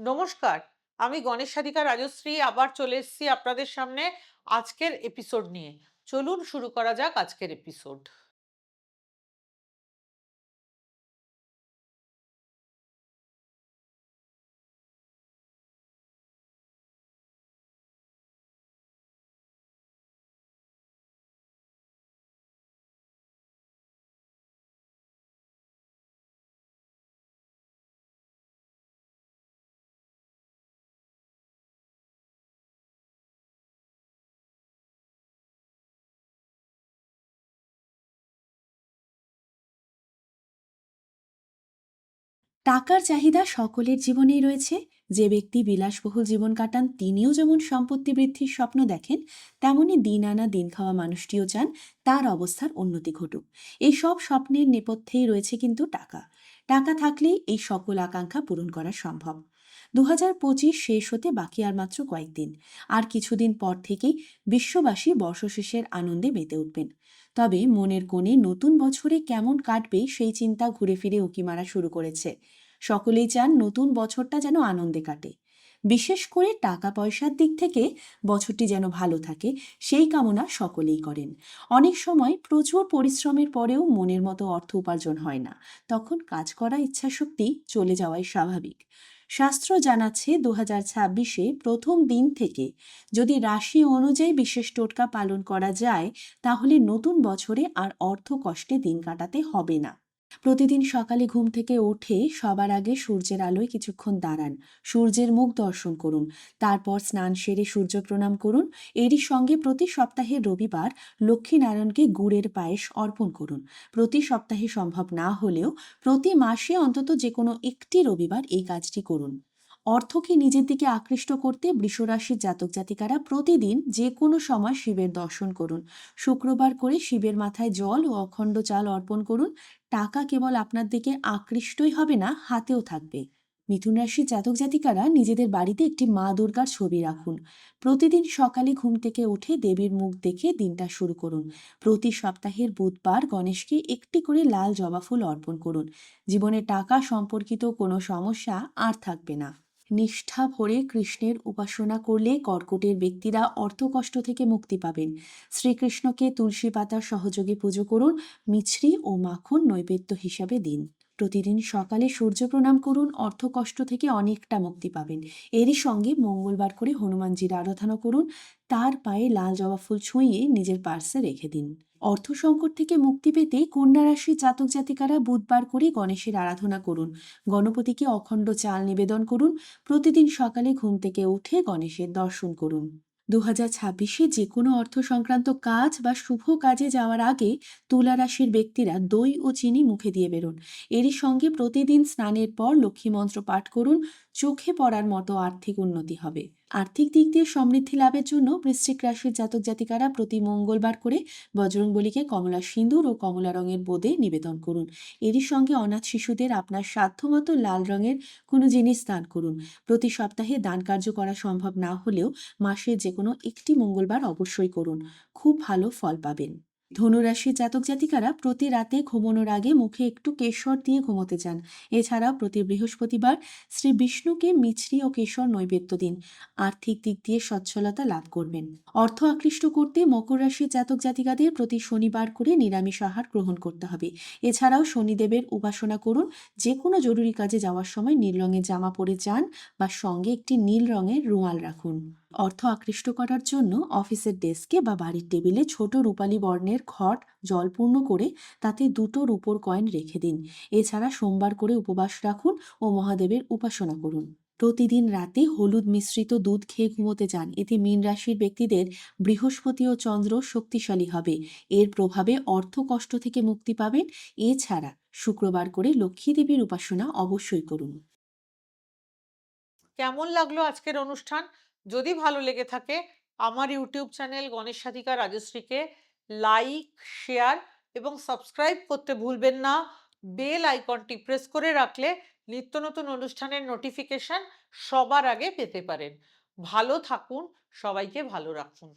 নমস্কার। আমি গণেশ সাধিকা রাজশ্রী আবার চলে এসেছি আপনাদের সামনে আজকের এপিসোড নিয়ে। চলুন শুরু করা যাক আজকের এপিসোড। টাকার চাহিদা সকলের জীবনেই রয়েছে। যে ব্যক্তি বিলাসবহুল জীবন কাটান তিনিও যেমন সম্পত্তি বৃদ্ধির স্বপ্ন দেখেন, তেমনি দিন আনা দিন খাওয়া মানুষটিও চান তার অবস্থার উন্নতি ঘটুক। এই সব স্বপ্নের নেপথ্যেই রয়েছে কিন্তু টাকা। টাকা থাকলেই এই সকল আকাঙ্ক্ষা পূরণ করা সম্ভব। 2025 শেষ হতে বাকি আর মাত্র কয়েকদিন। আর কিছুদিন পর থেকেই বিশ্ববাসী বর্ষশেষের আনন্দে মেতে উঠবেন। তবে মনের কোণে নতুন বছরে কেমন কাটবে সেই চিন্তা ঘুরে ফিরে উঁকি মারা শুরু করেছে। সকলেই চান নতুন বছরটা যেন আনন্দে কাটে। বিশেষ করে টাকা পয়সার দিক থেকে বছরটি যেন ভালো থাকে, সেই কামনা সকলেই করেন। অনেক সময় প্রচুর পরিশ্রমের পরেও মনের মতো অর্থ উপার্জন হয় না। তখন কাজ করা ইচ্ছাশক্তি চলে যাওয়াই স্বাভাবিক। শাস্ত্র জানাচ্ছে 2026-এ প্রথম দিন থেকে যদি রাশি অনুযায়ী বিশেষ টোটকা পালন করা যায়, তাহলে নতুন বছরে আর অর্থ কষ্টে দিন কাটাতে হবে না। প্রতিদিন সকালে ঘুম থেকে উঠে সবার আগে সূর্যের আলোয় কিছুক্ষণ দাঁড়ান। সূর্যের মুখ দর্শন করুন। তারপর স্নান সেরে সূর্য প্রণাম করুন। এরই সঙ্গে প্রতি সপ্তাহের রবিবার লক্ষ্মীনারায়ণকে গুড়ের পায়েস অর্পণ করুন। প্রতি সপ্তাহে সম্ভব না হলেও প্রতি মাসে অন্তত যে কোনো একটি রবিবার এই কাজটি করুন। অর্থকে নিজের দিকে আকৃষ্ট করতে বৃষরাশির জাতক জাতিকারা প্রতিদিন যে কোনো সময় শিবের দর্শন করুন। শুক্রবার করে শিবের মাথায় জল ও অখণ্ড চাল অর্পণ করুন। টাকা কেবল আপনার দিকে আকৃষ্টই হবে না, হাতেও থাকবে। মিথুন রাশির জাতক জাতিকারা নিজেদের বাড়িতে একটি মা দুর্গার ছবি রাখুন। প্রতিদিন সকালে ঘুম থেকে উঠে দেবীর মুখ দেখে দিনটা শুরু করুন। প্রতি সপ্তাহের বুধবার গণেশকে একটি করে লাল জবা ফুল অর্পণ করুন। জীবনে টাকা সম্পর্কিত কোনো সমস্যা আর থাকবে না। নিষ্ঠা ভরে কৃষ্ণের উপাসনা করলে কর্কটের ব্যক্তিরা অর্থকষ্ট থেকে মুক্তি পাবেন। শ্রীকৃষ্ণকে তুলসী পাতার সহযোগে পুজো করুন। মিছরি ও মাখন নৈবেদ্য হিসাবে দিন। প্রতিদিন সকালে সূর্য প্রণাম করুন, অর্থকষ্ট থেকে অনেকটা মুক্তি পাবেন। এরই সঙ্গে মঙ্গলবার করে হনুমানজির আরাধনা করুন। তার পায়ে লাল জবা ফুল ছুঁয়ে নিজের পার্সে রেখে দিন। অর্থ সংকট থেকে মুক্তি পেতে কন্যা রাশির জাতক জাতিকারা বুধবার করে গণেশের আরাধনা করুন। গণপতিকে অখণ্ড চাল নিবেদন করুন। প্রতিদিন সকালে ঘুম থেকে উঠে গণেশের দর্শন করুন। 2026-এ যে কোনো অর্থ সংক্রান্ত কাজ বা শুভ কাজে যাওয়ার আগে তুলা রাশির ব্যক্তিরা দই ও চিনি মুখে দিয়ে বেরোন। এরই সঙ্গে প্রতিদিন স্নানের পর লক্ষ্মী মন্ত্র পাঠ করুন। চোখে পড়ার মতো আর্থিক উন্নতি হবে। আর্থিক দিক দিয়ে সমৃদ্ধি লাভের জন্য বৃশ্চিক রাশির জাতক জাতিকারা প্রতি মঙ্গলবার করে বজরংবলীকে কমলা সিঁদুর ও কমলা রঙের বোঁদে নিবেদন করুন। এরই সঙ্গে অনাথ শিশুদের আপনার সাধ্যমতো লাল রঙের কোনো জিনিস দান করুন। প্রতি সপ্তাহে দান কার্য করা সম্ভব না হলেও মাসে যে কোনো একটি মঙ্গলবার অবশ্যই করুন। খুব ভালো ফল পাবেন। ধনুরাশির জাতক জাতিকারা প্রতি রাতে ঘুমানোর আগে মুখে একটু কেশর দিয়ে ঘুমোতে যান। এছাড়াও প্রতি বৃহস্পতিবার শ্রী বিষ্ণুকে মিছরি ও কেশর নৈবেদ্য দিন। আর্থিক দিক দিয়ে সচ্ছলতা লাভ করবেন। অর্থ আকৃষ্ট করতে মকর রাশির জাতক জাতিকাদের প্রতি শনিবার করে নিরামিষ আহার গ্রহণ করতে হবে। এছাড়াও শনিদেবের উপাসনা করুন। যে কোনো জরুরি কাজে যাওয়ার সময় নীল রঙের জামা পরে যান বা সঙ্গে একটি নীল রঙের রুমাল রাখুন। অর্থ আকৃষ্ট করার জন্য অফিসের ডেস্কে বা বাড়ির টেবিলে ছোট রূপালী বর্ণের ঘট জলপূর্ণ করে তাতে দুটো রূপোর কয়েন রেখে দিন। এছাড়া সোমবার করে উপবাস রাখুন ও মহাদেবের উপাসনা করুন। প্রতিদিন রাতে হলুদ মিশ্রিত দুধ খেয়ে ঘুমোতে যান। এতে মীন রাশির ব্যক্তিদের বৃহস্পতি ও চন্দ্র শক্তিশালী হবে। এর প্রভাবে অর্থ কষ্ট থেকে মুক্তি পাবেন। এছাড়া শুক্রবার করে লক্ষ্মী দেবীর উপাসনা অবশ্যই করুন। কেমন লাগলো আজকের অনুষ্ঠান? যদি ভালো লেগে থাকে আমার ইউটিউব চ্যানেল গণেশ সাধিকা রাজশ্রীকে লাইক, শেয়ার এবং সাবস্ক্রাইব করতে ভুলবেন না। বেল আইকনটি প্রেস করে রাখলে নিত্য নতুন অনুষ্ঠানের নোটিফিকেশন সবার আগে পেতে পারেন। ভালো থাকুন, সবাইকে ভালো রাখুন।